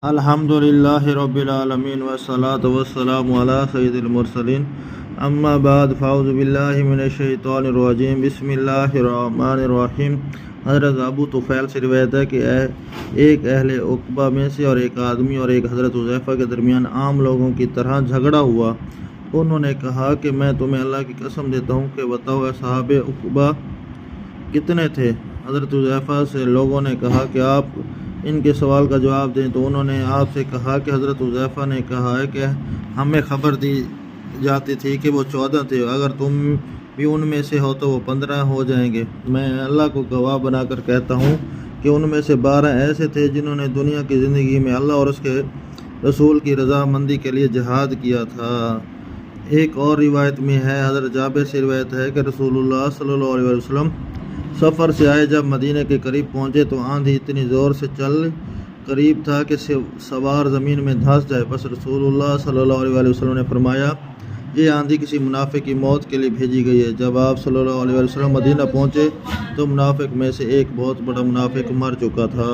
الحمدللہ رب العالمین والصلاة والسلام علی سید المرسلین اما بعد فاعوذ باللہ من الشیطان الرجیم بسم اللہ الرحمن الرحیم۔ حضرت ابو طفیل سے روایت ہے کہ ایک اہل عقبہ میں سے اور ایک آدمی اور ایک حضرت حذیفہ کے درمیان عام لوگوں کی طرح جھگڑا ہوا۔ انہوں نے کہا کہ میں تمہیں اللہ کی قسم دیتا ہوں کہ بتاؤ اصحاب عقبہ کتنے تھے؟ حضرت حذیفہ سے لوگوں نے کہا کہ آپ ان کے سوال کا جواب دیں، تو انہوں نے آپ سے کہا کہ حضرت حذیفہ نے کہا ہے کہ ہمیں خبر دی جاتی تھی کہ وہ 14 تھے، اگر تم بھی ان میں سے ہو تو وہ 15 ہو جائیں گے۔ میں اللہ کو گواہ بنا کر کہتا ہوں کہ ان میں سے 12 ایسے تھے جنہوں نے دنیا کی زندگی میں اللہ اور اس کے رسول کی رضامندی کے لیے جہاد کیا تھا۔ ایک اور روایت میں ہے، حضرت جابر سے روایت ہے کہ رسول اللہ صلی اللہ علیہ وسلم سفر سے آئے، جب مدینہ کے قریب پہنچے تو آندھی اتنی زور سے چل قریب تھا کہ سوار زمین میں دھنس جائے۔ بس رسول اللہ صلی اللہ علیہ وسلم نے فرمایا یہ آندھی کسی منافق کی موت کے لیے بھیجی گئی ہے۔ جب آپ صلی اللہ علیہ وسلم مدینہ پہنچے تو منافق میں سے ایک بہت بڑا منافق مر چکا تھا۔